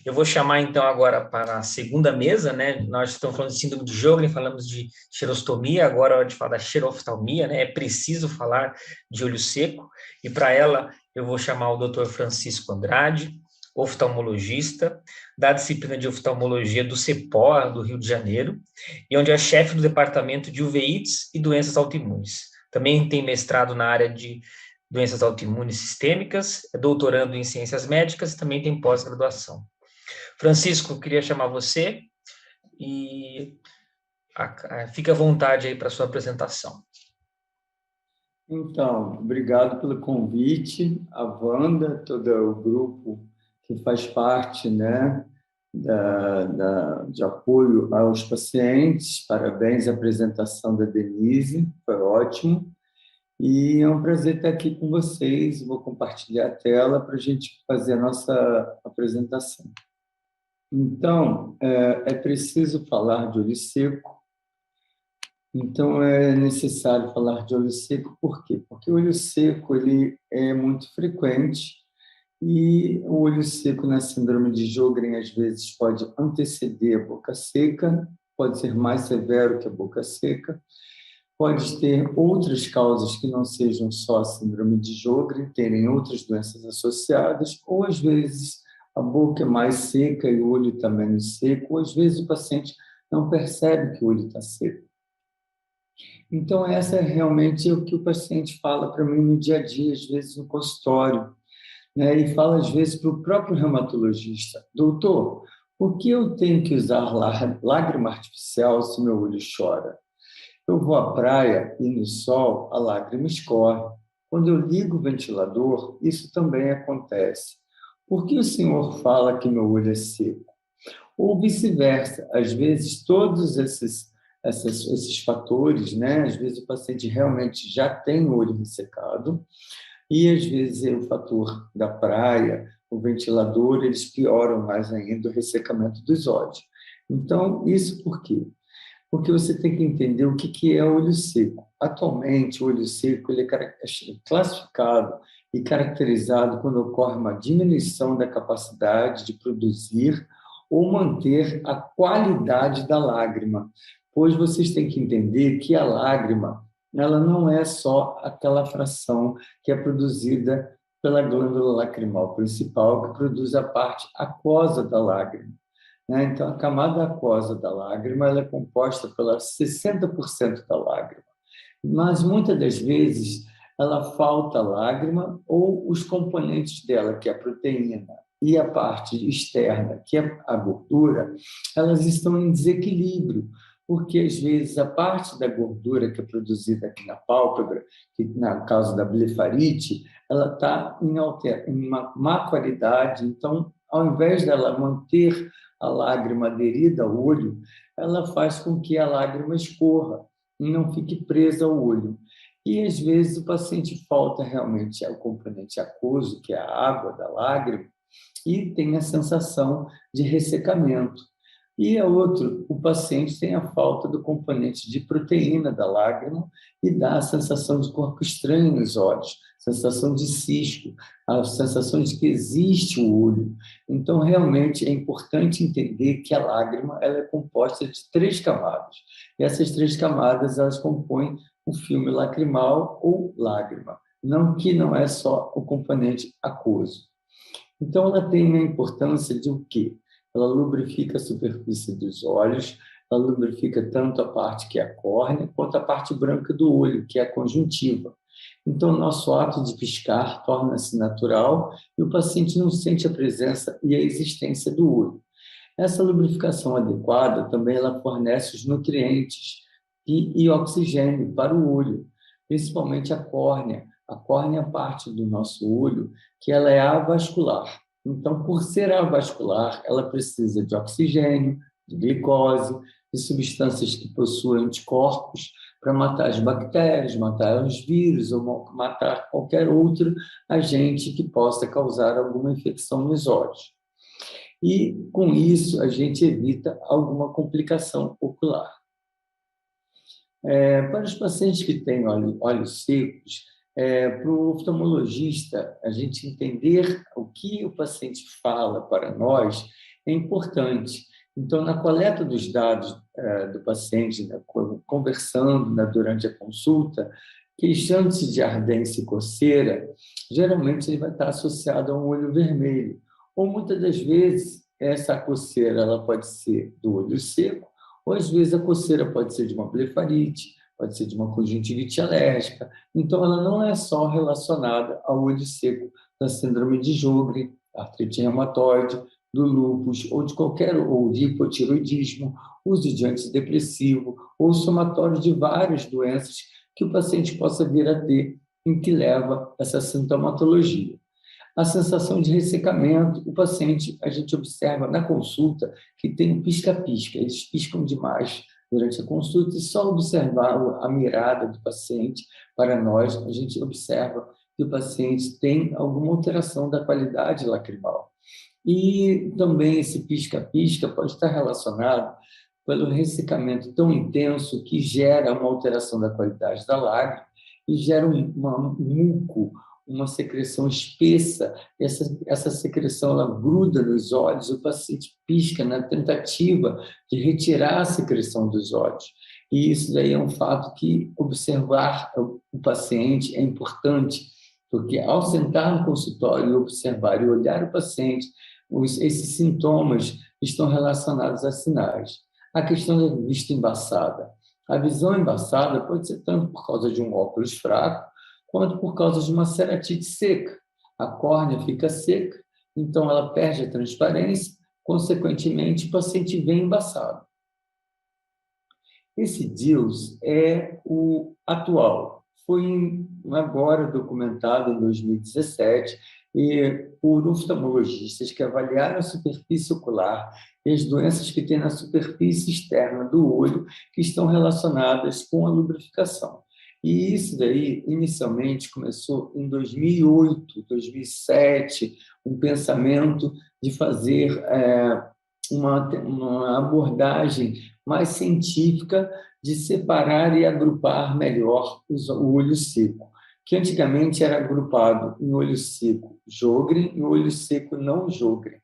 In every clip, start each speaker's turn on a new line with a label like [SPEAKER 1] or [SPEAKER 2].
[SPEAKER 1] Eu vou chamar, então, agora para a segunda mesa, né? Nós estamos falando de síndrome de Sjögren, falamos de xerostomia, agora é hora de falar da xeroftalmia, né? É preciso falar de olho seco, e para ela eu vou chamar o Dr. Francisco Andrade, oftalmologista, da disciplina de oftalmologia do CEPOA, do Rio de Janeiro, e onde é chefe do departamento de uveites e doenças autoimunes. Também tem mestrado na área de doenças autoimunes sistêmicas, é doutorando em ciências médicas e também tem pós-graduação. Francisco, queria chamar você e fique à vontade aí para a sua apresentação.
[SPEAKER 2] Então, obrigado pelo convite, a Wanda, todo o grupo que faz parte, né, de apoio aos pacientes. Parabéns à apresentação da Denise, foi ótimo. E é um prazer estar aqui com vocês. Vou compartilhar a tela para a gente fazer a nossa apresentação. Então, é preciso falar de olho seco. Então, é necessário falar de olho seco, por quê? Porque o olho seco ele é muito frequente e o olho seco na síndrome de Sjögren, às vezes, pode anteceder a boca seca, pode ser mais severo que a boca seca, pode ter outras causas que não sejam só a síndrome de Sjögren, terem outras doenças associadas, ou, às vezes, a boca é mais seca e o olho está menos seco, ou, às vezes, o paciente não percebe que o olho está seco. Então, essa é realmente o que o paciente fala para mim no dia a dia, às vezes no consultório, né? E fala, às vezes, para o próprio reumatologista: doutor, por que eu tenho que usar lágrima artificial se meu olho chora? Eu vou à praia e no sol a lágrima escorre. Quando eu ligo o ventilador, isso também acontece. Por que o senhor fala que meu olho é seco? Ou vice-versa, às vezes todos esses fatores, né? Às vezes o paciente realmente já tem o olho ressecado e às vezes é o fator da praia, o ventilador, eles pioram mais ainda o ressecamento dos olhos. Então, isso por quê? Porque você tem que entender o que é olho seco. Atualmente, o olho seco ele é classificado e caracterizado quando ocorre uma diminuição da capacidade de produzir ou manter a qualidade da lágrima, pois vocês têm que entender que a lágrima ela não é só aquela fração que é produzida pela glândula lacrimal principal, que produz a parte aquosa da lágrima, né? Então, a camada aquosa da lágrima ela é composta pela 60% da lágrima, mas muitas das vezes ela falta a lágrima ou os componentes dela, que é a proteína, e a parte externa, que é a gordura, elas estão em desequilíbrio, porque às vezes a parte da gordura que é produzida aqui na pálpebra, que no caso da blefarite, ela está em uma má qualidade, então, ao invés dela manter a lágrima aderida ao olho, ela faz com que a lágrima escorra e não fique presa ao olho. E, às vezes, o paciente falta realmente ao componente aquoso, que é a água da lágrima, e tem a sensação de ressecamento. E a outro, o paciente tem a falta do componente de proteína da lágrima e dá a sensação de corpo estranho nos olhos, sensação de cisco, a sensação de que existe o olho. Então, realmente, é importante entender que a lágrima ela é composta de 3 camadas. E essas 3 camadas elas compõem o filme lacrimal ou lágrima, que não é só o componente aquoso. Então, ela tem a importância de o quê? Ela lubrifica a superfície dos olhos, ela lubrifica tanto a parte que é a córnea, quanto a parte branca do olho, que é a conjuntiva. Então, o nosso ato de piscar torna-se natural e o paciente não sente a presença e a existência do olho. Essa lubrificação adequada também ela fornece os nutrientes e oxigênio para o olho, principalmente a córnea. A córnea é parte do nosso olho que ela é avascular. Então, por ser avascular, ela precisa de oxigênio, de glicose, de substâncias que possuem anticorpos para matar as bactérias, matar os vírus ou matar qualquer outro agente que possa causar alguma infecção nos olhos. E, com isso, a gente evita alguma complicação ocular. Para os pacientes que têm olhos secos, para o oftalmologista, a gente entender o que o paciente fala para nós, é importante. Então, na coleta dos dados do paciente, né, conversando, né, durante a consulta, queixando-se de ardência e coceira, geralmente ele vai estar associado a um olho vermelho. Ou muitas das vezes, essa coceira ela pode ser do olho seco, ou às vezes a coceira pode ser de uma blefarite, pode ser de uma conjuntivite alérgica. Então, ela não é só relacionada ao olho seco da síndrome de Sjögren, artrite reumatoide, do lúpus ou de qualquer ou de hipotiroidismo, uso de antidepressivo ou somatório de várias doenças que o paciente possa vir a ter, em que leva essa sintomatologia. A sensação de ressecamento, o paciente, a gente observa na consulta que tem um pisca-pisca, eles piscam demais durante a consulta e só observar a mirada do paciente, para nós, a gente observa que o paciente tem alguma alteração da qualidade lacrimal. E também esse pisca-pisca pode estar relacionado pelo ressecamento tão intenso que gera uma alteração da qualidade da lágrima e gera um muco, uma secreção espessa. Essa secreção ela gruda nos olhos, o paciente pisca na tentativa de retirar a secreção dos olhos. E isso daí é um fato que observar o paciente é importante, porque ao sentar no consultório e observar e olhar o paciente, esses sintomas estão relacionados a sinais. A questão da vista embaçada. A visão embaçada pode ser tanto por causa de um óculos fraco, quanto por causa de uma ceratite seca. A córnea fica seca, então ela perde a transparência, consequentemente o paciente vem embaçado. Esse DILS é o atual. Foi agora documentado em 2017 e por oftalmologistas que avaliaram a superfície ocular e as doenças que tem na superfície externa do olho que estão relacionadas com a lubrificação. E isso daí, inicialmente, começou em 2008, 2007, um pensamento de fazer uma abordagem mais científica de separar e agrupar melhor o olho seco, que antigamente era agrupado em olho seco Sjögren e olho seco não Sjögren.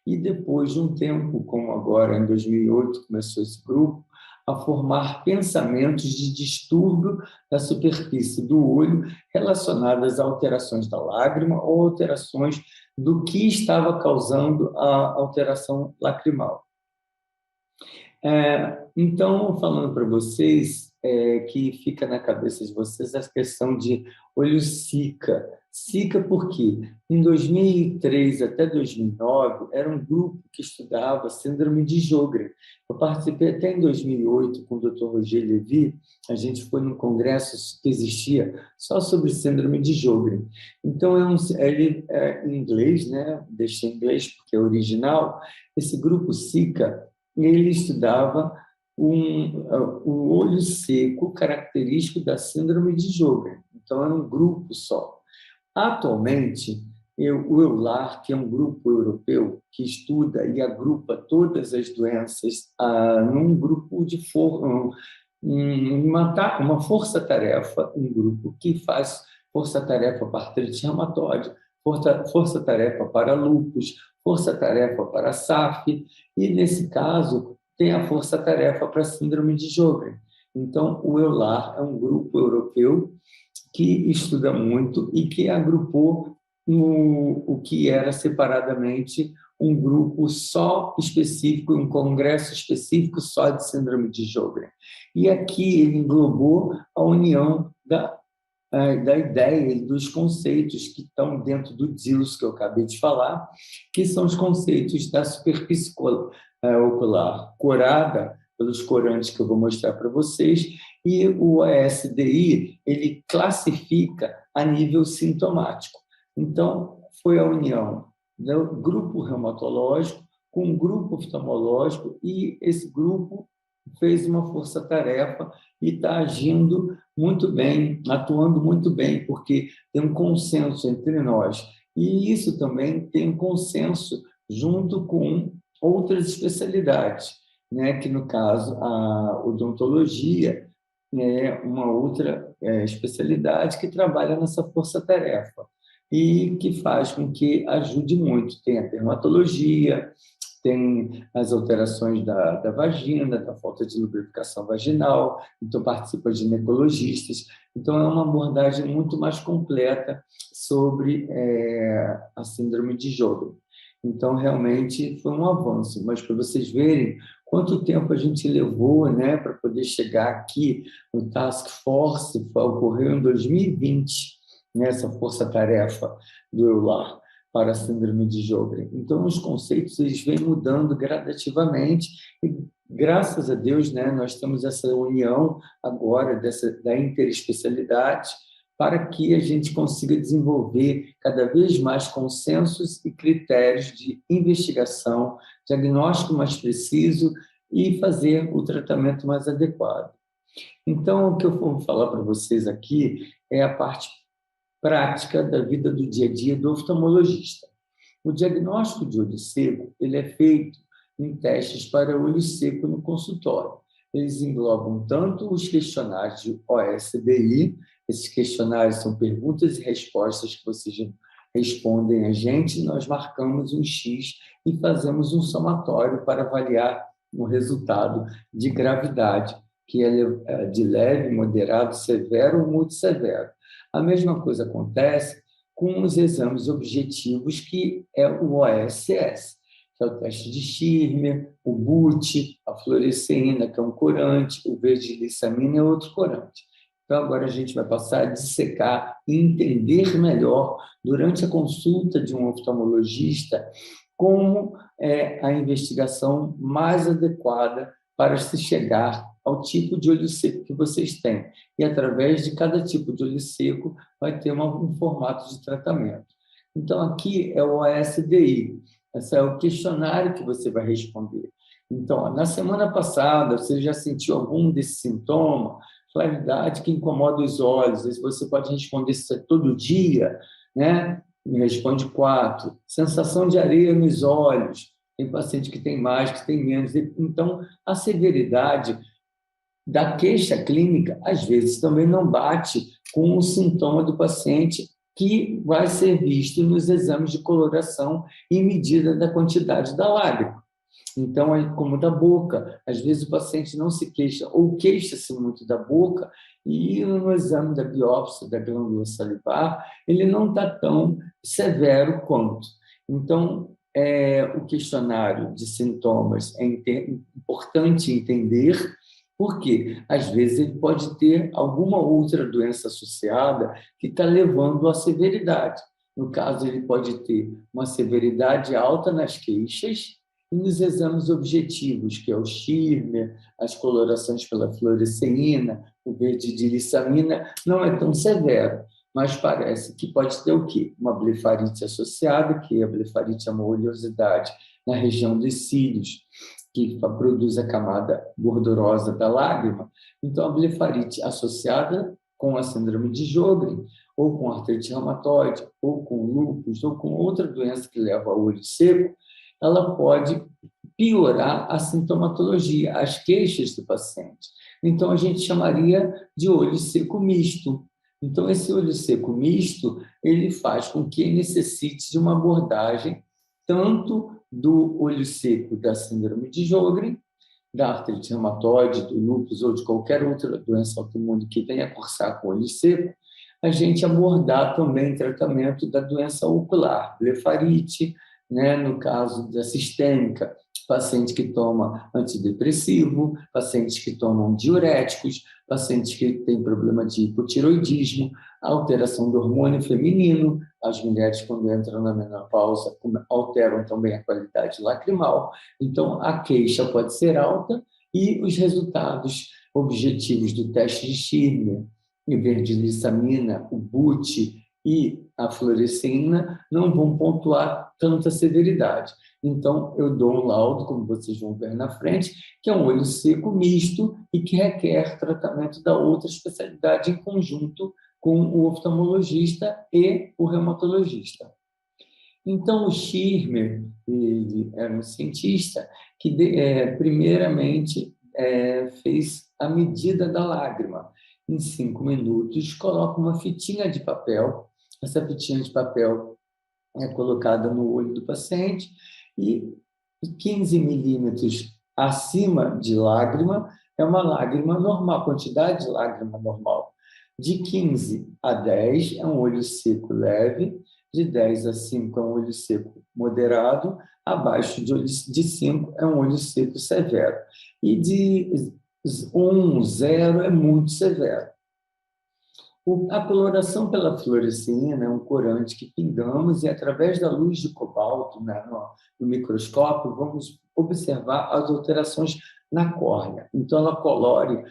[SPEAKER 2] E depois de um tempo, como agora em 2008 começou esse grupo, a formar pensamentos de distúrbio da superfície do olho relacionadas a alterações da lágrima ou alterações do que estava causando a alteração lacrimal. Então, falando para vocês, que fica na cabeça de vocês a questão de olho Zika. Zika por quê? Em 2003 até 2009, era um grupo que estudava síndrome de Sjögren. Eu participei até em 2008 com o Dr. Roger Levy, a gente foi num congresso que existia só sobre síndrome de Sjögren. Então, ele é em inglês, né? Deixei em inglês porque é original. Esse grupo Zika, ele estudava o olho seco característico da síndrome de Sjögren. Então, era um grupo só. Atualmente, o EULAR, que é um grupo europeu que estuda e agrupa todas as doenças num grupo de uma força-tarefa, um grupo que faz força-tarefa para artrite reumatoide, força-tarefa para lúpus, força-tarefa para SAF, e, nesse caso, tem a força-tarefa para síndrome de Sjögren. Então, o EULAR é um grupo europeu que estuda muito e que agrupou o que era separadamente um grupo só específico, um congresso específico só de síndrome de Sjögren. E aqui ele englobou a união da ideia e dos conceitos que estão dentro do DILS, que eu acabei de falar, que são os conceitos da superfície ocular corada, pelos corantes que eu vou mostrar para vocês, e o ASDI, ele classifica a nível sintomático. Então, foi a união do grupo reumatológico com o grupo oftalmológico, e esse grupo fez uma força-tarefa e está agindo muito bem, atuando muito bem, porque tem um consenso entre nós. E isso também tem um consenso junto com outras especialidades, né? Que, no caso, a odontologia é uma outra especialidade que trabalha nessa força-tarefa e que faz com que ajude muito. Tem a dermatologia, tem as alterações da vagina, da falta de lubrificação vaginal, então participa de ginecologistas. Então, é uma abordagem muito mais completa sobre a síndrome de Sjögren. Então, realmente, foi um avanço. Mas, para vocês verem quanto tempo a gente levou, né, para poder chegar aqui, o Task Force ocorreu em 2020, né, essa força-tarefa do EULAR para a síndrome de Sjögren. Então, os conceitos eles vêm mudando gradativamente e, graças a Deus, né, nós temos essa união agora da interespecialidade para que a gente consiga desenvolver cada vez mais consensos e critérios de investigação, diagnóstico mais preciso e fazer o tratamento mais adequado. Então, o que eu vou falar para vocês aqui é a parte prática da vida do dia a dia do oftalmologista. O diagnóstico de olho seco ele é feito em testes para olho seco no consultório. Eles englobam tanto os questionários de OSDI, esses questionários são perguntas e respostas que vocês respondem a gente, nós marcamos um X e fazemos um somatório para avaliar o resultado de gravidade, que é de leve, moderado, severo ou muito severo. A mesma coisa acontece com os exames objetivos, que é o OSS, que é o teste de Schirmer, o BUT, a fluoresceína, que é um corante, o verdilissamina é outro corante. Então, agora a gente vai passar a dissecar e entender melhor, durante a consulta de um oftalmologista, como é a investigação mais adequada para se chegar ao tipo de olho seco que vocês têm. E, através de cada tipo de olho seco, vai ter um formato de tratamento. Então, aqui é o OSDI. Esse é o questionário que você vai responder. Então, na semana passada, você já sentiu algum desse sintoma? Claridade que incomoda os olhos. Você pode responder se é todo dia, né? Me responde 4. Sensação de areia nos olhos. Tem paciente que tem mais, que tem menos. Então, a severidade da queixa clínica, às vezes, também não bate com o sintoma do paciente, que vai ser visto nos exames de coloração e medida da quantidade da lágrima. Então, é como da boca. Às vezes, o paciente não se queixa ou queixa-se muito da boca e no exame da biópsia da glândula salivar, ele não está tão severo quanto. Então, o questionário de sintomas é importante entender, porque, às vezes, ele pode ter alguma outra doença associada que está levando à severidade. No caso, ele pode ter uma severidade alta nas queixas e nos exames objetivos, que é o Schirmer, as colorações pela fluoresceína, o verdilissamina, não é tão severo, mas parece que pode ter o quê? Uma blefarite associada, que a blefarite é uma oleosidade na região dos cílios, que produz a camada gordurosa da lágrima. Então, a blefarite associada com a síndrome de Sjögren, ou com artrite reumatoide, ou com lúpus, ou com outra doença que leva ao olho seco, ela pode piorar a sintomatologia, as queixas do paciente. Então, a gente chamaria de olho seco misto. Então, esse olho seco misto, ele faz com que necessite de uma abordagem tanto do olho seco da síndrome de Sjögren, da artrite reumatoide, do lúpus ou de qualquer outra doença autoimune que venha a cursar com olho seco, a gente abordar também tratamento da doença ocular, blefarite, né, no caso da sistêmica, paciente que toma antidepressivo, pacientes que tomam diuréticos, pacientes que têm problema de hipotiroidismo, alteração do hormônio feminino, as mulheres quando entram na menopausa alteram também a qualidade lacrimal, então a queixa pode ser alta e os resultados objetivos do teste de Schirmer, verdilissamina, o BUT e a fluoresceína não vão pontuar tanta severidade. Então, eu dou um laudo, como vocês vão ver na frente, que é um olho seco misto e que requer tratamento da outra especialidade em conjunto com o oftalmologista e o reumatologista. Então, o Schirmer, ele era um cientista que, primeiramente, fez a medida da lágrima. Em 5 minutos, coloca uma fitinha de papel. Essa fitinha de papel é colocada no olho do paciente e 15 milímetros acima de lágrima é uma lágrima normal, quantidade de lágrima normal. De 15 a 10 é um olho seco leve, de 10 a 5 é um olho seco moderado, abaixo de 5 é um olho seco severo. E de 1, 0 é muito severo. A coloração pela fluorescina é um corante que pingamos e, através da luz de cobalto, né, no microscópio, vamos observar as alterações na córnea. Então, ela colore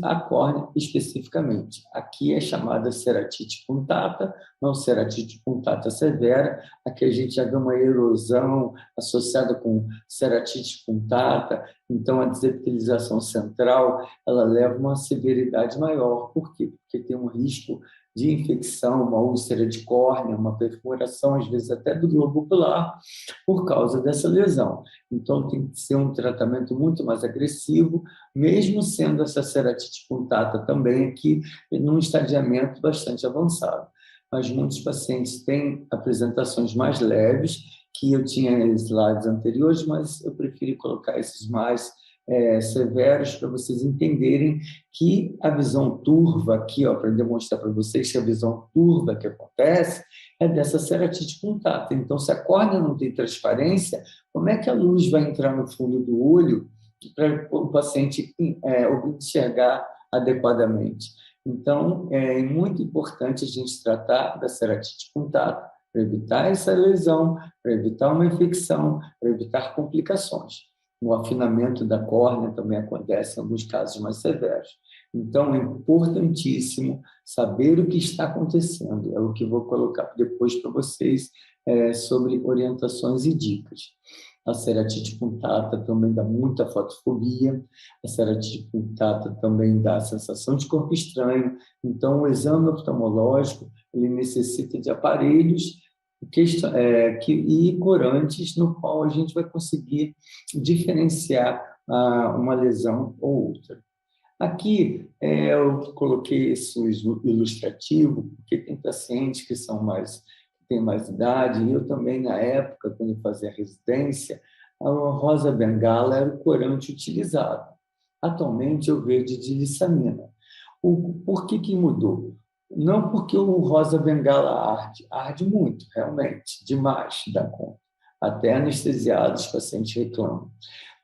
[SPEAKER 2] a córnea especificamente. Aqui é chamada ceratite punctata, não ceratite punctata severa. Aqui a gente já vê uma erosão associada com ceratite punctata. Então, a desepitelização central ela leva a uma severidade maior. Por quê? Porque tem um risco de infecção, uma úlcera de córnea, uma perfuração, às vezes até do globo ocular, por causa dessa lesão. Então, tem que ser um tratamento muito mais agressivo, mesmo sendo essa ceratite punctata também aqui num estadiamento bastante avançado. Mas muitos pacientes têm apresentações mais leves, que eu tinha slides anteriores, mas eu preferi colocar esses mais severos para vocês entenderem que a visão turva aqui, para demonstrar para vocês que a visão turva que acontece é dessa ceratite punctata. Então, se a córnea não tem transparência, como é que a luz vai entrar no fundo do olho para o paciente enxergar adequadamente? Então, é muito importante a gente tratar da ceratite punctata para evitar essa lesão, para evitar uma infecção, para evitar complicações. O afinamento da córnea também acontece em alguns casos mais severos. Então, é importantíssimo saber o que está acontecendo. É o que eu vou colocar depois para vocês sobre orientações e dicas. A ceratite punctata também dá muita fotofobia, a ceratite punctata também dá sensação de corpo estranho. Então, o exame oftalmológico ele necessita de aparelhos e corantes no qual a gente vai conseguir diferenciar uma lesão ou outra. Aqui eu coloquei esse ilustrativo, porque tem pacientes que têm mais idade, e eu também, na época, quando eu fazia residência, a rosa bengala era o corante utilizado. Atualmente, é o verde de lissamina. Por que mudou? Não porque o rosa bengala arde muito, realmente, demais da conta. Até anestesiados, os pacientes reclamam.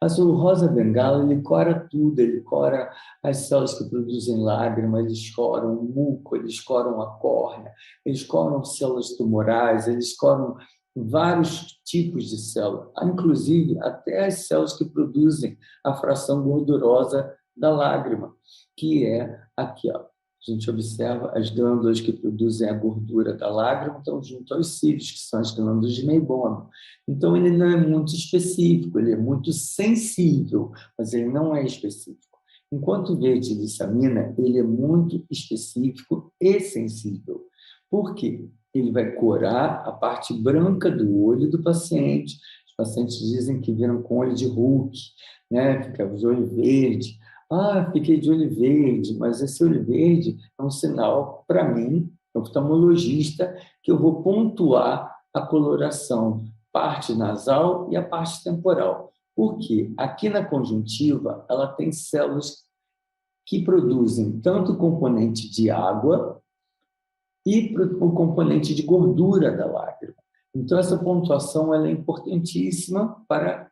[SPEAKER 2] Mas o rosa bengala, ele cora tudo, ele cora as células que produzem lágrima, eles coram o muco, eles coram a córnea, eles coram células tumorais, eles coram vários tipos de células, inclusive até as células que produzem a fração gordurosa da lágrima, que é aqui, ó. A gente observa as glândulas que produzem a gordura da lágrima estão junto aos cílios, que são as glândulas de Meibom. Então, ele não é muito específico, ele é muito sensível, mas ele não é específico. Enquanto o verde de lissamina, ele é muito específico e sensível. Por quê? Ele vai corar a parte branca do olho do paciente. Os pacientes dizem que viram com olho de Hulk, né? Fica de olho verde. Fiquei de olho verde, mas esse olho verde é um sinal, para mim, oftalmologista, que eu vou pontuar a coloração, parte nasal e a parte temporal. Por quê? Aqui na conjuntiva, ela tem células que produzem tanto o componente de água e o componente de gordura da lágrima. Então, essa pontuação ela é importantíssima para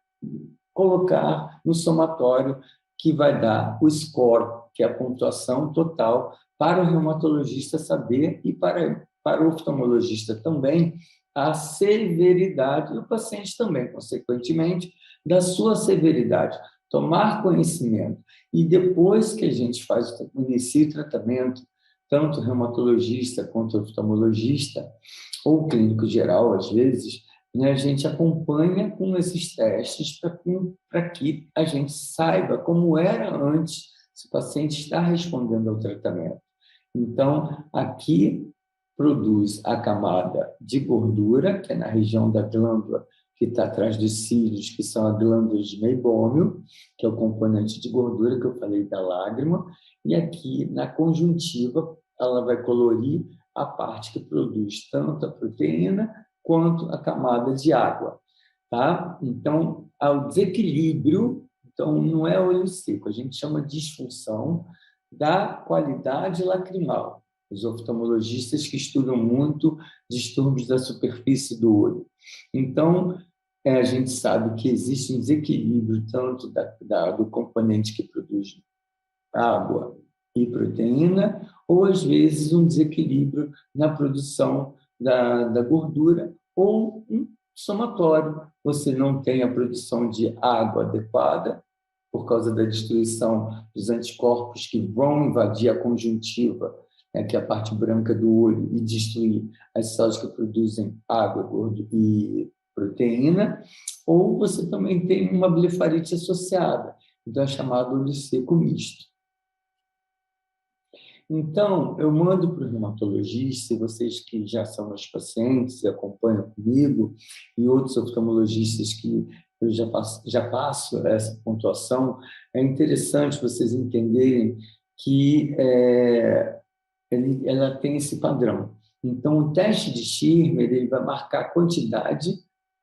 [SPEAKER 2] colocar no somatório que vai dar o score, que é a pontuação total, para o reumatologista saber e para o oftalmologista também, a severidade do paciente também, consequentemente, da sua severidade. Tomar conhecimento. E depois que a gente inicia o tratamento, tanto o reumatologista quanto o oftalmologista, ou clínico geral, às vezes, a gente acompanha com esses testes para que a gente saiba como era antes, se o paciente está respondendo ao tratamento. Então, aqui produz a camada de gordura, que é na região da glândula que está atrás dos cílios, que são as glândulas de meibômio, que é o componente de gordura que eu falei da lágrima, e aqui na conjuntiva ela vai colorir a parte que produz tanto a proteína quanto a camada de água, tá? Então, ao desequilíbrio. Então, não é olho seco, a gente chama de disfunção da qualidade lacrimal. Os oftalmologistas que estudam muito distúrbios da superfície do olho. Então, a gente sabe que existe um desequilíbrio tanto do componente que produz água e proteína, ou às vezes um desequilíbrio na produção da gordura, ou um somatório. Você não tem a produção de água adequada, por causa da destruição dos anticorpos que vão invadir a conjuntiva, né, que é a parte branca do olho, e destruir as células que produzem água, gordura e proteína, ou você também tem uma blefarite associada, então é chamado olho seco misto. Então, eu mando para o reumatologista, e vocês que já são meus pacientes e acompanham comigo, e outros oftalmologistas que eu já passo essa pontuação, é interessante vocês entenderem que ela tem esse padrão. Então, o teste de Schirmer ele vai marcar a quantidade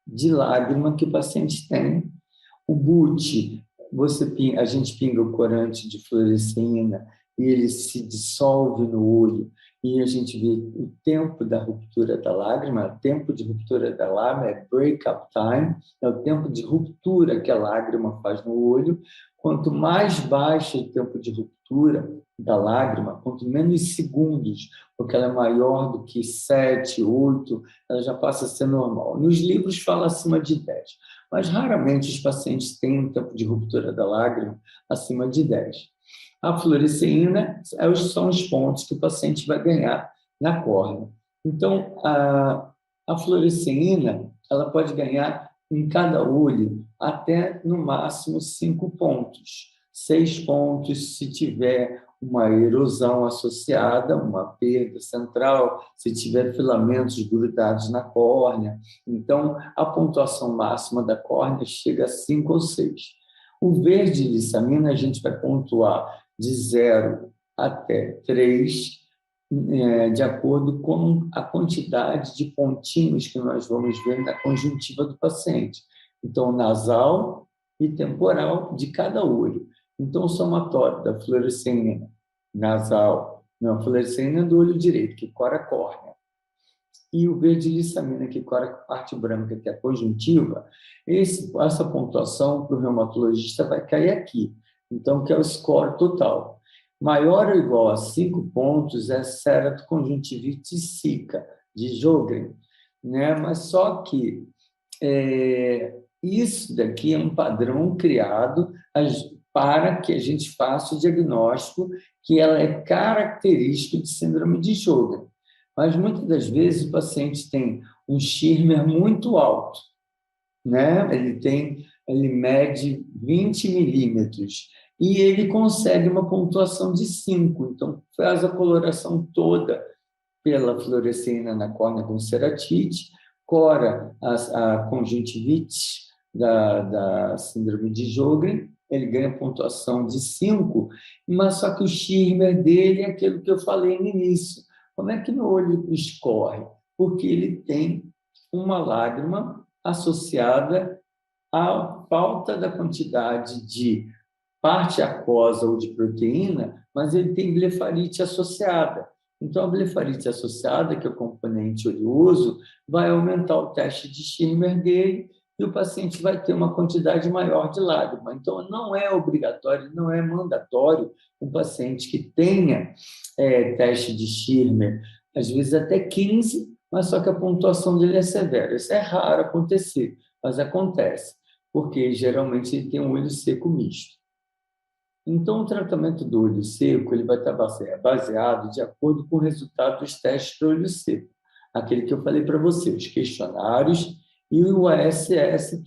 [SPEAKER 2] de lágrima que o paciente tem. O BUT, a gente pinga o corante de fluoresceína e ele se dissolve no olho, e a gente vê o tempo da ruptura da lágrima. O tempo de ruptura da lágrima é break-up time, é o tempo de ruptura que a lágrima faz no olho. Quanto mais baixo o tempo de ruptura da lágrima, quanto menos segundos, porque ela é maior do que 7, 8, ela já passa a ser normal. Nos livros fala acima de 10, mas raramente os pacientes têm um tempo de ruptura da lágrima acima de 10. A fluoresceína são os pontos que o paciente vai ganhar na córnea. Então, a fluoresceína ela pode ganhar em cada olho até, no máximo, 5 pontos. 6 pontos se tiver uma erosão associada, uma perda central, se tiver filamentos grudados na córnea. Então, a pontuação máxima da córnea chega a 5 ou 6. O verde lissamina a gente vai pontuar de 0 até 3, de acordo com a quantidade de pontinhos que nós vamos ver na conjuntiva do paciente. Então, nasal e temporal de cada olho. Então, o somatório da fluoresceína nasal, não, a fluoresceína do olho direito, que cora a córnea, e o verde lissamina, que cora a parte branca, que é a conjuntiva, essa pontuação para o reumatologista vai cair aqui. Então, que é o score total. Maior ou igual a 5 pontos é ceratoconjuntivite sica, de Sjögren, né? Mas só que isso daqui é um padrão criado para que a gente faça o diagnóstico que ela é característico de síndrome de Sjögren. Mas, muitas das vezes, o paciente tem um Schirmer muito alto, né? Ele mede 20 milímetros e ele consegue uma pontuação de 5. Então, faz a coloração toda pela fluoresceína na córnea com ceratite, cora a conjuntivite da síndrome de Sjögren, ele ganha pontuação de 5, mas só que o Schirmer dele é aquilo que eu falei no início. Como é que no olho escorre? Porque ele tem uma lágrima associada à falta da quantidade de parte aquosa ou de proteína, mas ele tem blefarite associada. Então, a blefarite associada, que é o componente oleoso, vai aumentar o teste de Schirmer dele e o paciente vai ter uma quantidade maior de lágrima. Então, não é obrigatório, não é mandatório um paciente que tenha teste de Schirmer, às vezes até 15, mas só que a pontuação dele é severa. Isso é raro acontecer, mas acontece, porque geralmente ele tem um olho seco misto. Então, o tratamento do olho seco ele vai estar baseado de acordo com o resultado dos testes para olho seco. Aquele que eu falei para você, os questionários e o ASS,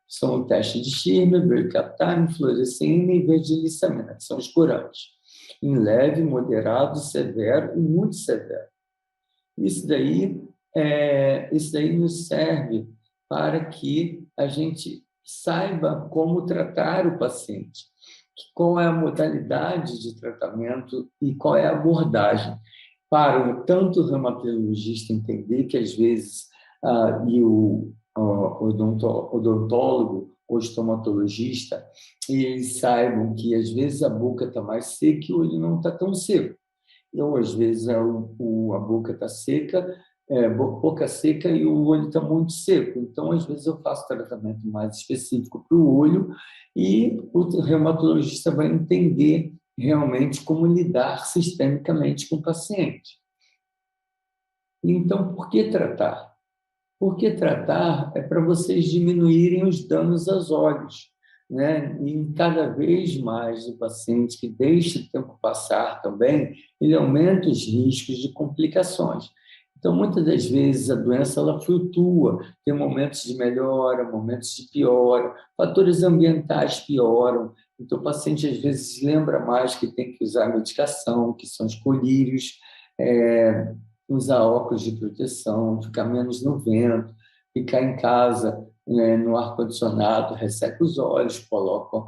[SPEAKER 2] são o teste de Schirmer, break-up time, fluoresceína e verde lissamina, que são os corantes. Em leve, moderado, severo e muito severo. Isso daí nos serve para que a gente saiba como tratar o paciente, qual é a modalidade de tratamento e qual é a abordagem, para tanto o reumatologista entender que, às vezes, e o odontólogo o estomatologista, e eles saibam que, às vezes, a boca está mais seca e o olho não está tão seco. Ou, às vezes, a boca está seca, boca seca e o olho está muito seco. Então, às vezes, eu faço tratamento mais específico para o olho e o reumatologista vai entender realmente como lidar sistemicamente com o paciente. Então, por que tratar? Porque tratar é para vocês diminuírem os danos aos olhos, né? E cada vez mais o paciente que deixa o tempo passar também, ele aumenta os riscos de complicações. Então, muitas das vezes, a doença ela flutua, tem momentos de melhora, momentos de piora, fatores ambientais pioram. Então, o paciente, às vezes, lembra mais que tem que usar medicação, que são os colírios, usar óculos de proteção, ficar menos no vento, ficar em casa, né, no ar-condicionado, resseca os olhos, colocam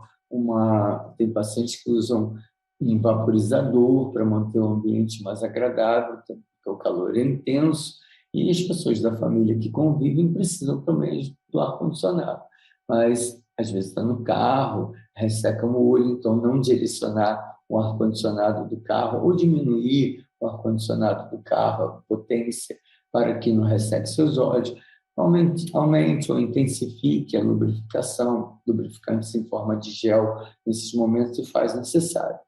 [SPEAKER 2] tem pacientes que usam um vaporizador para manter o ambiente mais agradável, porque o calor é intenso, e as pessoas da família que convivem precisam também do ar-condicionado. Mas, às vezes, está no carro, resseca o olho, então não direcionar o ar-condicionado do carro ou diminuir o ar-condicionado do carro, a potência, para que não resseque seus olhos. Aumente ou intensifique a lubrificação, lubrificantes em forma de gel, nesses momentos se faz necessário.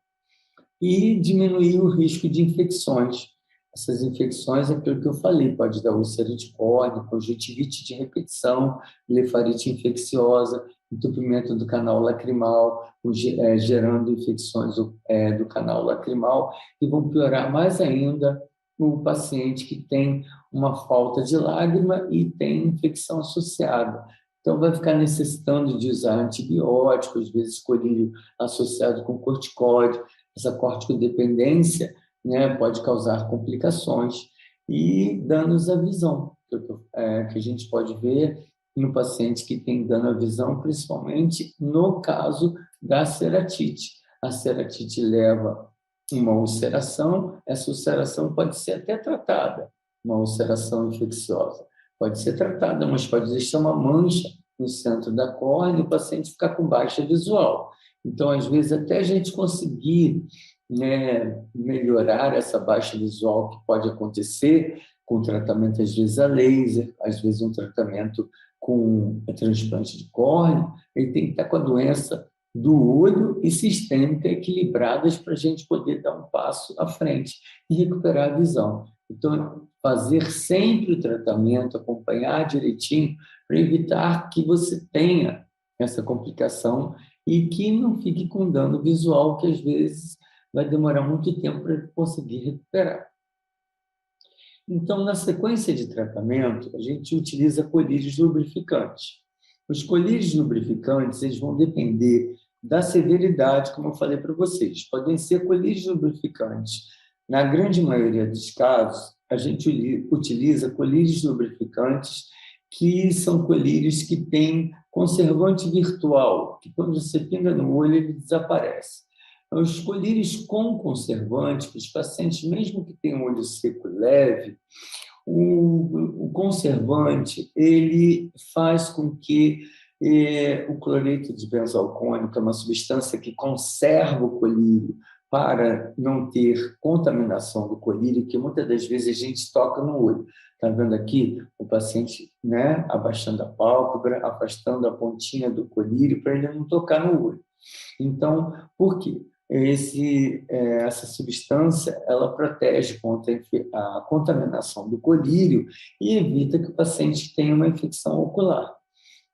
[SPEAKER 2] E diminuir o risco de infecções. Essas infecções é aquilo que eu falei, pode dar úlcera de córnea, conjuntivite de repetição, blefarite infecciosa, entupimento do canal lacrimal, gerando infecções do canal lacrimal, e vão piorar mais ainda o paciente que tem uma falta de lágrima e tem infecção associada. Então, vai ficar necessitando de usar antibióticos, às vezes colírio associado com corticóide. Essa corticodependência, né, pode causar complicações e danos à visão, que a gente pode ver no paciente que tem dano à visão, principalmente no caso da ceratite. A ceratite leva uma ulceração, essa ulceração pode ser até tratada, uma ulceração infecciosa. Pode ser tratada, mas pode deixar uma mancha no centro da córnea e o paciente ficar com baixa visual. Então, às vezes, até a gente conseguir, né, melhorar essa baixa visual que pode acontecer com tratamento, às vezes, a laser, às vezes um tratamento com transplante de córnea, ele tem que estar com a doença do olho e sistêmica equilibradas para a gente poder dar um passo à frente e recuperar a visão. Então, fazer sempre o tratamento, acompanhar direitinho, para evitar que você tenha essa complicação e que não fique com dano visual, que às vezes vai demorar muito tempo para conseguir recuperar. Então, na sequência de tratamento, a gente utiliza colírios lubrificantes. Os colírios lubrificantes, eles vão depender da severidade, como eu falei para vocês. Podem ser colírios lubrificantes. Na grande maioria dos casos, a gente utiliza colírios lubrificantes que são colírios que têm conservante virtual, que quando você pinga no olho, ele desaparece. Os colírios com conservante, para os pacientes, mesmo que tenham olho seco leve, o conservante ele faz com que o cloreto de benzalcônico, que é uma substância que conserva o colírio para não ter contaminação do colírio, que muitas das vezes a gente toca no olho. Está vendo aqui o paciente, né, abaixando a pálpebra, afastando a pontinha do colírio para ele não tocar no olho. Então, por quê? Essa substância ela protege contra a contaminação do colírio e evita que o paciente tenha uma infecção ocular.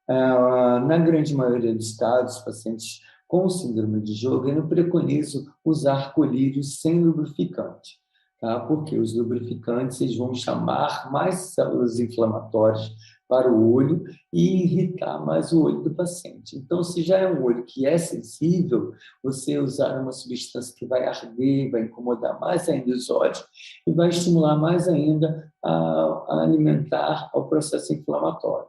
[SPEAKER 2] Na grande maioria dos casos, pacientes com síndrome de Sjögren, eu preconizo usar colírios sem lubrificante, tá? Porque os lubrificantes eles vão chamar mais células inflamatórias para o olho e irritar mais o olho do paciente. Então, se já é um olho que é sensível, você usar uma substância que vai arder, vai incomodar mais ainda os olhos e vai estimular mais ainda a alimentar ao processo inflamatório.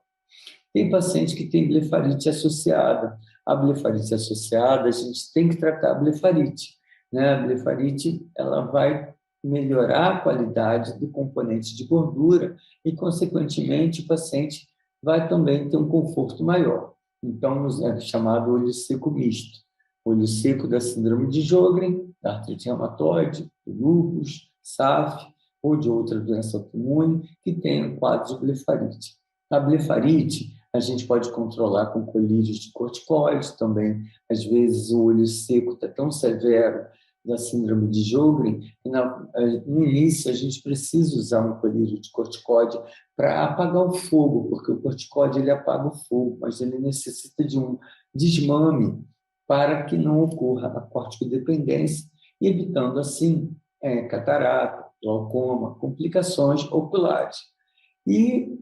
[SPEAKER 2] Tem paciente que tem blefarite associada. A blefarite associada, a gente tem que tratar a blefarite, né? A blefarite ela vai melhorar a qualidade do componente de gordura e, consequentemente, o paciente vai também ter um conforto maior. Então, é chamado olho seco misto. Olho seco da síndrome de Sjögren, da artrite reumatoide, do lúpus, SAF, ou de outra doença autoimune, que tem um quadro de blefarite. A blefarite, a gente pode controlar com colírios de corticoides também. Às vezes, o olho seco está tão severo da síndrome de Sjögren, que no início a gente precisa usar um colírio de corticoide para apagar o fogo, porque o corticoide ele apaga o fogo, mas ele necessita de um desmame para que não ocorra a corticodependência, evitando assim catarata, glaucoma, complicações oculares. E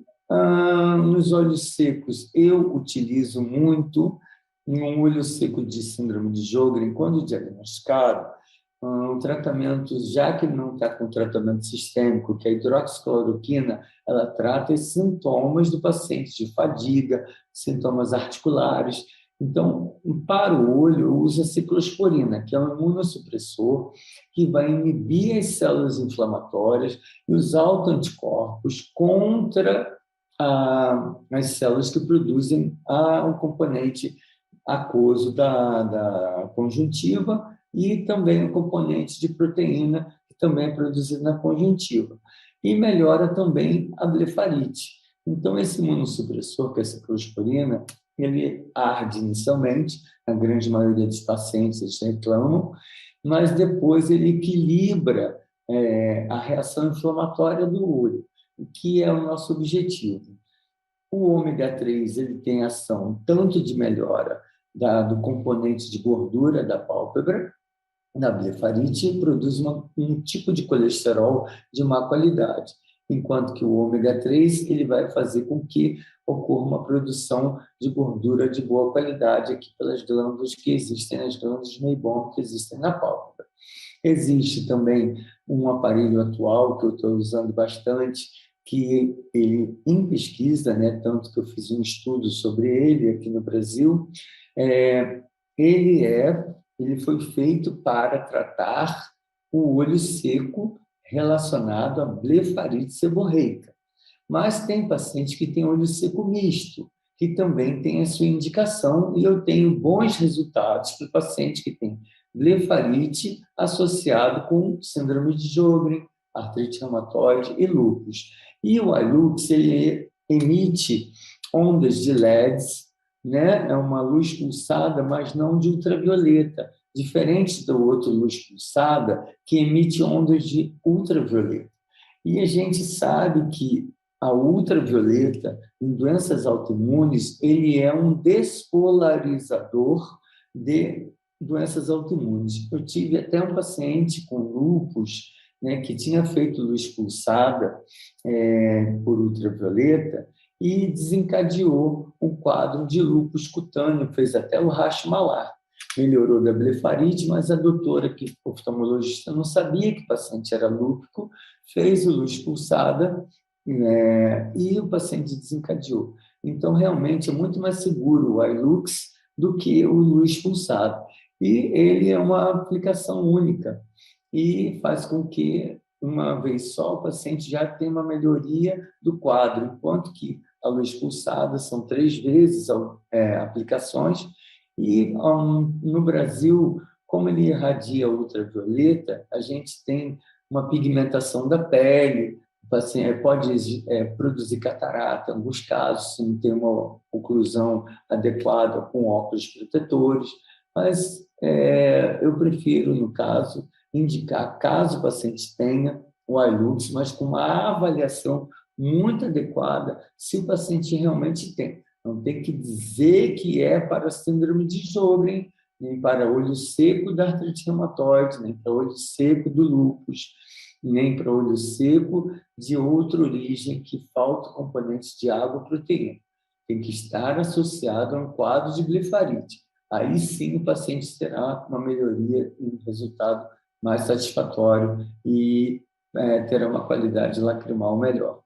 [SPEAKER 2] nos olhos secos, eu utilizo muito um olho seco de síndrome de Sjögren, quando diagnosticado, o tratamento, já que não está com tratamento sistêmico, que a hidroxicloroquina, ela trata os sintomas do paciente de fadiga, sintomas articulares. Então, para o olho, eu uso a ciclosporina, que é um imunossupressor que vai inibir as células inflamatórias e os autoanticorpos contra as células que produzem o componente aquoso da conjuntiva e também o componente de proteína, que também é produzido na conjuntiva. E melhora também a blefarite. Então, esse imunossupressor, que é a ciclosporina, ele arde inicialmente, a grande maioria dos pacientes eles reclamam, mas depois ele equilibra a reação inflamatória do olho, que é o nosso objetivo. O ômega 3 ele tem ação tanto de melhora do componente de gordura da pálpebra, da blefarite, produz um tipo de colesterol de má qualidade, enquanto que o ômega 3 ele vai fazer com que ocorra uma produção de gordura de boa qualidade aqui pelas glândulas que existem, as glândulas meibom que existem na pálpebra. Existe também um aparelho atual que eu estou usando bastante, que ele, em pesquisa, né, tanto que eu fiz um estudo sobre ele aqui no Brasil, ele foi feito para tratar o olho seco relacionado à blefarite seborreica. Mas tem paciente que tem olho seco misto, que também tem a sua indicação, e eu tenho bons resultados para o paciente que tem blefarite associado com síndrome de Sjögren, artrite reumatoide e lúpus. E o iLux, ele emite ondas de LEDs, né? É uma luz pulsada, mas não de ultravioleta, diferente do outro luz pulsada, que emite ondas de ultravioleta. E a gente sabe que a ultravioleta, em doenças autoimunes, ele é um despolarizador de doenças autoimunes. Eu tive até um paciente com lúpus, né, que tinha feito luz pulsada por ultravioleta e desencadeou um quadro de lúpus cutâneo, fez até o racho malar. Melhorou da blefarite, mas a doutora, que oftalmologista, não sabia que o paciente era lúpico, fez o luz pulsada, né, e o paciente desencadeou. Então, realmente, é muito mais seguro o iLux do que o luz pulsado. E ele é uma aplicação única e faz com que, uma vez só, o paciente já tenha uma melhoria do quadro, enquanto que a luz pulsada são 3 vezes aplicações. E no Brasil, como ele irradia ultravioleta, a gente tem uma pigmentação da pele, o paciente pode produzir catarata, em alguns casos, se não tem uma oclusão adequada com óculos protetores, mas eu prefiro, no caso, indicar, caso o paciente tenha o iLux, mas com uma avaliação muito adequada, se o paciente realmente tem. Não tem que dizer que é para síndrome de Sjögren, nem para olho seco da artrite reumatoide, nem para olho seco do lúpus, nem para olho seco de outra origem que falta componentes de água e proteína. Tem que estar associado a um quadro de blefarite. Aí sim o paciente terá uma melhoria e um resultado mais satisfatório e terá uma qualidade lacrimal melhor.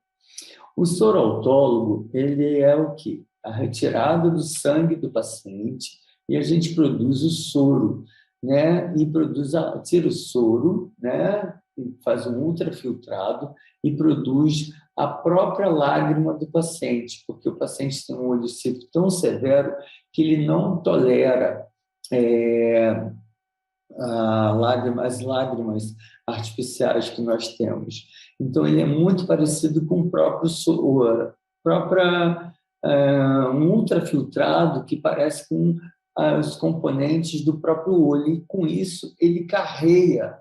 [SPEAKER 2] O soro autólogo, ele é o quê? A retirada do sangue do paciente e a gente produz o soro, né? E tira o soro, né? E faz um ultrafiltrado e produz a própria lágrima do paciente, porque o paciente tem um olho seco tão severo que ele não tolera as lágrimas artificiais que nós temos. Então, ele é muito parecido com o um ultrafiltrado que parece com os componentes do próprio olho, e com isso ele carrega,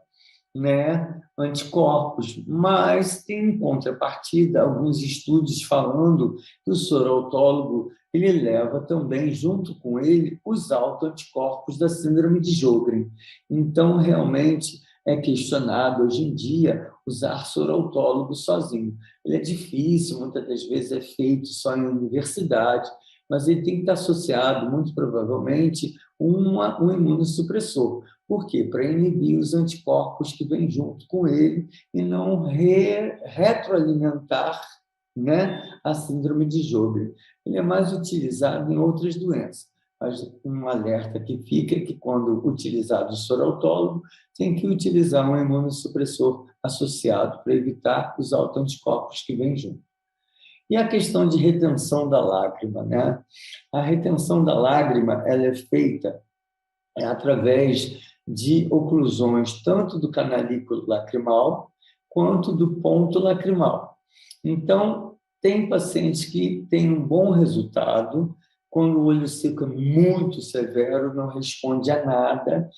[SPEAKER 2] né, anticorpos, mas tem em contrapartida alguns estudos falando que o soro-autólogo ele leva também junto com ele os autoanticorpos da síndrome de Sjögren. Então, realmente é questionado hoje em dia usar soro-autólogo sozinho. Ele é difícil, muitas das vezes é feito só em universidade, mas ele tem que estar associado, muito provavelmente, um imunossupressor. Por quê? Para inibir os anticorpos que vêm junto com ele e não retroalimentar, né, a síndrome de Sjögren. Ele é mais utilizado em outras doenças, mas um alerta que fica é que, quando utilizado o soro-autólogo, tem que utilizar um imunossupressor associado para evitar os autoanticorpos que vêm junto. E a questão de retenção da lágrima, né? A retenção da lágrima ela é feita através de oclusões tanto do canalículo lacrimal quanto do ponto lacrimal. Então, tem pacientes que têm um bom resultado quando o olho seco é muito severo, não responde a nada,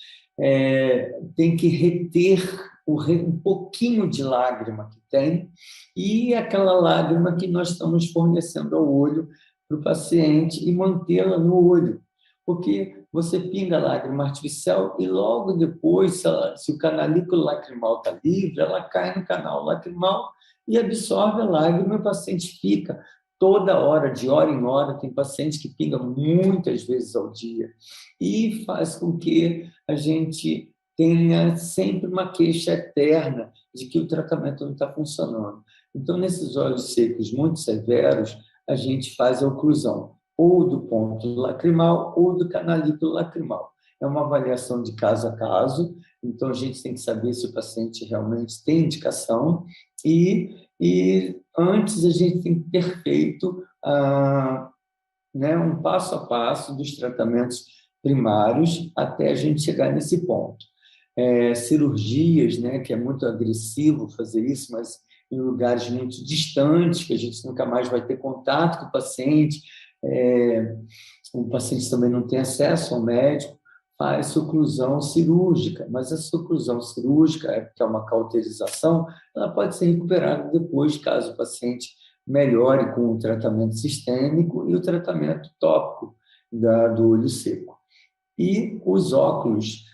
[SPEAKER 2] tem que reter um pouquinho de lágrima que tem, e aquela lágrima que nós estamos fornecendo ao olho para o paciente e mantê-la no olho. Porque você pinga a lágrima artificial e logo depois, se o canalículo lacrimal está livre, ela cai no canal lacrimal e absorve a lágrima e o paciente fica toda hora, de hora em hora. Tem paciente que pinga muitas vezes ao dia e faz com que a gente tenha sempre uma queixa eterna de que o tratamento não está funcionando. Então, nesses olhos secos muito severos, a gente faz a oclusão ou do ponto lacrimal ou do canalículo lacrimal. É uma avaliação de caso a caso, então a gente tem que saber se o paciente realmente tem indicação e antes a gente tem que ter feito um passo a passo dos tratamentos primários até a gente chegar nesse ponto. Cirurgias, né, que é muito agressivo fazer isso, mas em lugares muito distantes, que a gente nunca mais vai ter contato com o paciente também não tem acesso ao médico, faz oclusão cirúrgica, mas essa oclusão cirúrgica, que é uma cauterização, ela pode ser recuperada depois, caso o paciente melhore com o tratamento sistêmico e o tratamento tópico do olho seco. E os óculos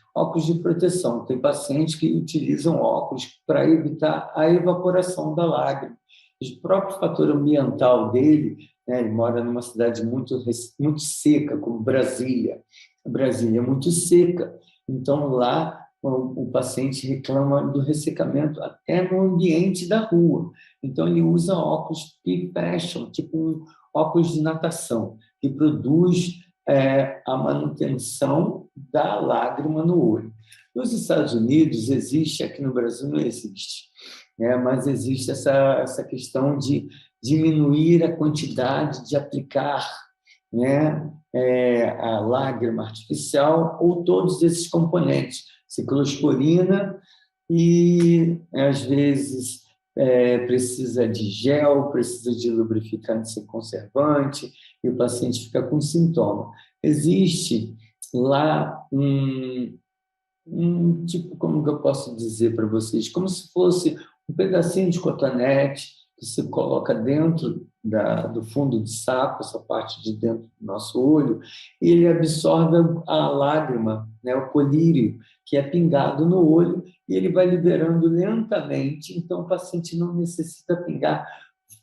[SPEAKER 2] de proteção. Tem pacientes que utilizam óculos para evitar a evaporação da lágrima. O próprio fator ambiental dele, né, ele mora numa cidade muito seca, como Brasília. Brasília é muito seca, então lá o paciente reclama do ressecamento até no ambiente da rua. Então ele usa óculos que fecham, tipo um óculos de natação, que produz a manutenção da lágrima no olho. Nos Estados Unidos existe, aqui no Brasil não existe, né? Mas existe essa questão de diminuir a quantidade de aplicar, né, a lágrima artificial ou todos esses componentes, ciclosporina e, às vezes, precisa de gel, precisa de lubrificante sem conservante, e o paciente fica com sintoma. Existe lá tipo, como que eu posso dizer para vocês? Como se fosse um pedacinho de cotonete que se coloca dentro do fundo do saco, essa parte de dentro do nosso olho, e ele absorve a lágrima, né, o colírio, que é pingado no olho, e ele vai liberando lentamente, então o paciente não necessita pingar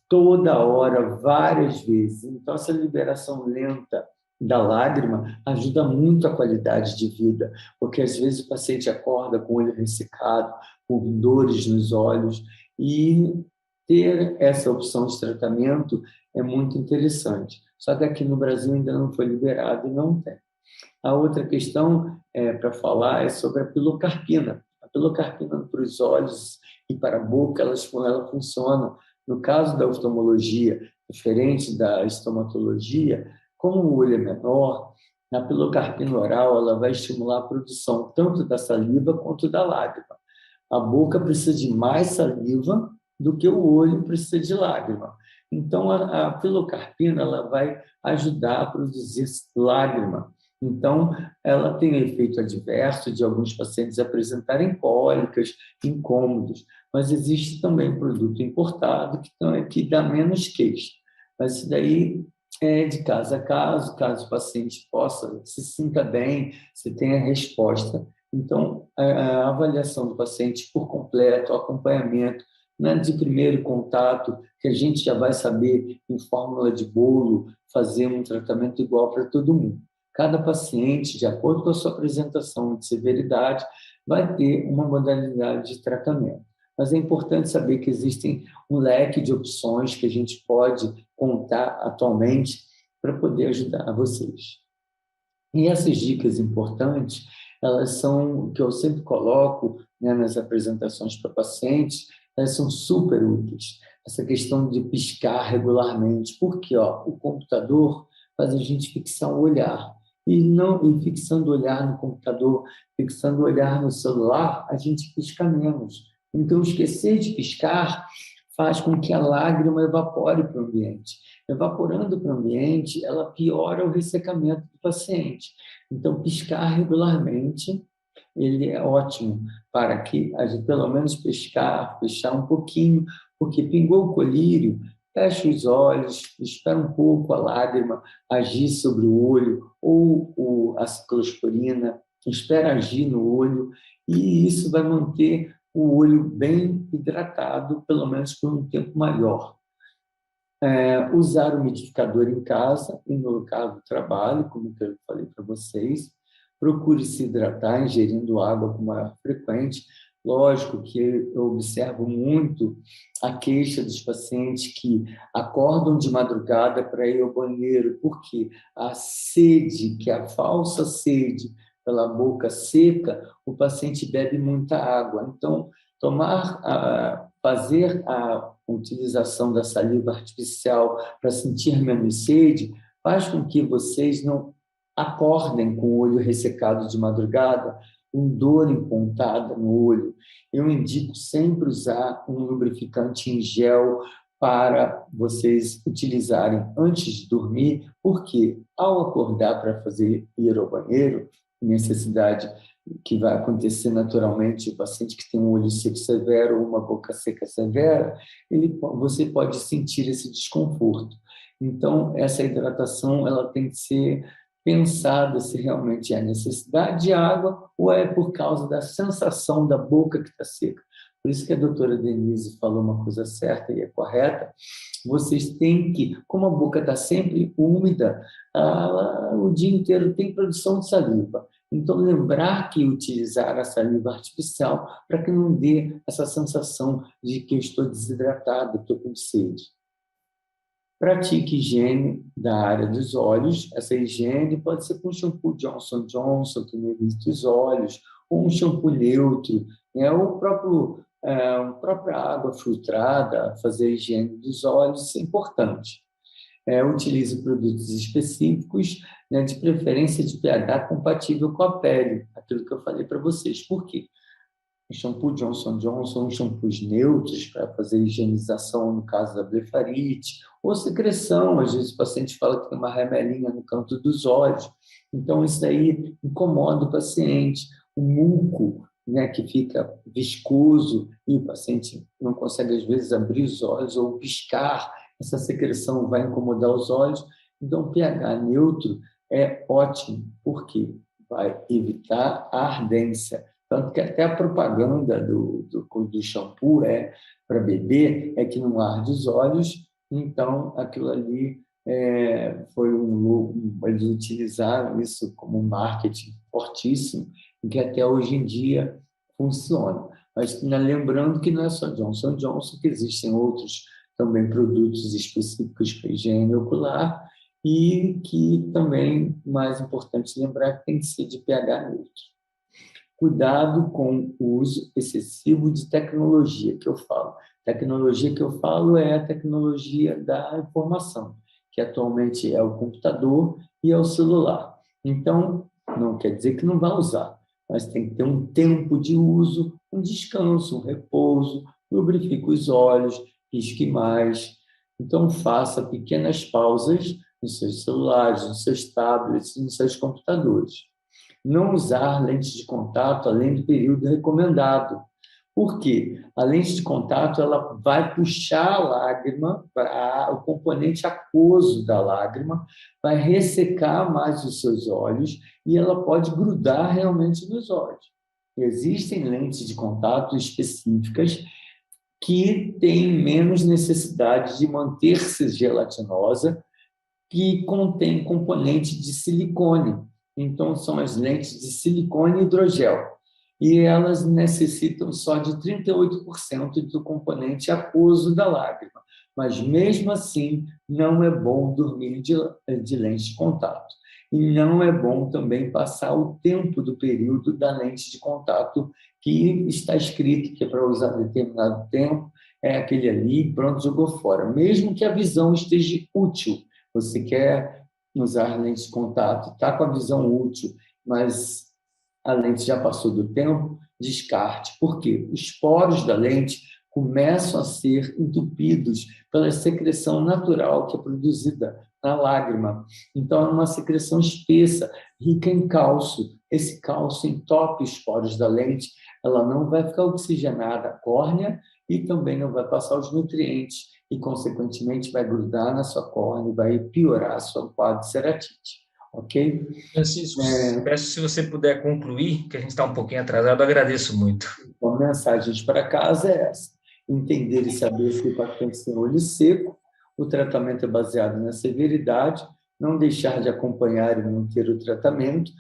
[SPEAKER 2] toda hora, várias vezes. Então, essa liberação lenta da lágrima ajuda muito a qualidade de vida, porque às vezes o paciente acorda com o olho ressecado, com dores nos olhos, e ter essa opção de tratamento é muito interessante. Só que aqui no Brasil ainda não foi liberado e não tem. A outra questão para falar é sobre a pilocarpina. A pilocarpina para os olhos e para a boca, ela funciona No caso da oftalmologia, diferente da estomatologia, como o olho é menor, a pilocarpina oral ela vai estimular a produção tanto da saliva quanto da lágrima. A boca precisa de mais saliva do que o olho precisa de lágrima. Então, a pilocarpina ela vai ajudar a produzir lágrima. Então, ela tem efeito adverso de alguns pacientes apresentarem cólicas, incômodos, mas existe também produto importado que dá menos queixa. Mas isso daí é de caso a caso o paciente possa se sinta bem, se tenha resposta. Então, a avaliação do paciente por completo, o acompanhamento, não é de primeiro contato, que a gente já vai saber, em fórmula de bolo, fazer um tratamento igual para todo mundo. Cada paciente, de acordo com a sua apresentação de severidade, vai ter uma modalidade de tratamento. Mas é importante saber que existem um leque de opções que a gente pode contar atualmente para poder ajudar vocês. E essas dicas importantes, elas são, que eu sempre coloco, né, nas apresentações para pacientes, elas são super úteis. Essa questão de piscar regularmente, porque o computador faz a gente fixar o olhar. E fixando o olhar no computador, fixando o olhar no celular, a gente pisca menos. Então, esquecer de piscar faz com que a lágrima evapore para o ambiente. Evaporando para o ambiente, ela piora o ressecamento do paciente. Então, piscar regularmente, ele é ótimo para que a gente, pelo menos, fechar um pouquinho, porque pingou o colírio, fecha os olhos, espera um pouco a lágrima agir sobre o olho, ou a ciclosporina, espera agir no olho, e isso vai manter o olho bem hidratado, pelo menos por um tempo maior. Usar o umidificador em casa e no local do trabalho, como eu falei para vocês. Procure se hidratar, ingerindo água com maior frequência. Lógico que eu observo muito a queixa dos pacientes que acordam de madrugada para ir ao banheiro, porque a sede, que é a falsa sede pela boca seca, o paciente bebe muita água. Então, fazer a utilização da saliva artificial para sentir menos sede faz com que vocês não acordem com o olho ressecado de madrugada, com dor empontada no olho. Eu indico sempre usar um lubrificante em gel para vocês utilizarem antes de dormir, porque ao acordar para ir ao banheiro, necessidade que vai acontecer naturalmente, o paciente que tem um olho seco severo ou uma boca seca severa, você pode sentir esse desconforto. Então, essa hidratação ela tem que ser pensada se realmente é necessidade de água ou é por causa da sensação da boca que está seca. Por isso que a doutora Denise falou uma coisa certa e é correta. Vocês têm que, como a boca está sempre úmida, o dia inteiro tem produção de saliva. Então, lembrar que utilizar a saliva artificial para que não dê essa sensação de que eu estou desidratado, estou com sede. Pratique higiene da área dos olhos. Essa higiene pode ser com shampoo Johnson & Johnson, que não evita os olhos, ou um shampoo neutro, ou a própria água filtrada, fazer a higiene dos olhos, isso é importante. Utilize produtos específicos, de preferência de pH compatível com a pele, aquilo que eu falei para vocês. Por quê? O shampoo Johnson & Johnson, shampoos neutros para fazer higienização no caso da blefarite, ou secreção, às vezes o paciente fala que tem uma remelinha no canto dos olhos, então isso daí incomoda o paciente. O muco, que fica viscoso e o paciente não consegue às vezes abrir os olhos ou piscar, essa secreção vai incomodar os olhos, então o pH neutro é ótimo, porque vai evitar a ardência. Tanto que até a propaganda do shampoo para bebê é que não arde os olhos, então aquilo ali eles utilizaram isso como marketing fortíssimo, e que até hoje em dia funciona. Mas lembrando que não é só Johnson & Johnson, que existem outros também produtos específicos para higiene ocular, e que também, mais importante lembrar, que tem que ser de pH neutro. Cuidado com o uso excessivo de tecnologia, que eu falo. Tecnologia que eu falo é a tecnologia da informação, que atualmente é o computador e é o celular. Então, não quer dizer que não vai usar, mas tem que ter um tempo de uso, um descanso, um repouso, lubrifique os olhos, pisque mais. Então, faça pequenas pausas nos seus celulares, nos seus tablets, nos seus computadores. Não usar lente de contato além do período recomendado. Por quê? A lente de contato ela vai puxar a lágrima, o componente aquoso da lágrima, vai ressecar mais os seus olhos e ela pode grudar realmente nos olhos. Existem lentes de contato específicas que têm menos necessidade de manter-se gelatinosa, que contém componente de silicone. Então, são as lentes de silicone e hidrogel. E elas necessitam só de 38% do componente aquoso da lágrima. Mas, mesmo assim, não é bom dormir de lente de contato. E não é bom também passar o tempo do período da lente de contato que está escrito que é para usar determinado tempo, é aquele ali, pronto, jogou fora. Mesmo que a visão esteja útil, você quer usar lente de contato, está com a visão útil, mas a lente já passou do tempo, descarte. Por quê? Os poros da lente começam a ser entupidos pela secreção natural que é produzida na lágrima. Então, é uma secreção espessa, rica em cálcio. Esse cálcio entope os poros da lente, ela não vai ficar oxigenada a córnea e também não vai passar os nutrientes e, consequentemente, vai grudar na sua córnea e vai piorar a sua quadro de ceratite. Ok?
[SPEAKER 1] Francisco, peço se você puder concluir, que a gente está um pouquinho atrasado, eu agradeço muito.
[SPEAKER 2] A mensagem para casa é essa: entender e saber se o paciente tem olho seco, o tratamento é baseado na severidade, não deixar de acompanhar e manter o tratamento,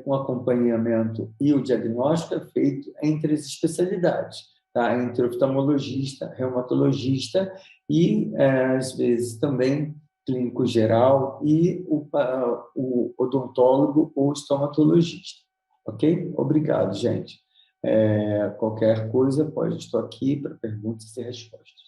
[SPEAKER 2] o acompanhamento e o diagnóstico é feito entre as especialidades, tá? Entre oftalmologista, reumatologista e, às vezes, também clínico geral e o odontólogo ou estomatologista. Ok? Obrigado, gente. Qualquer coisa, estou aqui para perguntas e respostas.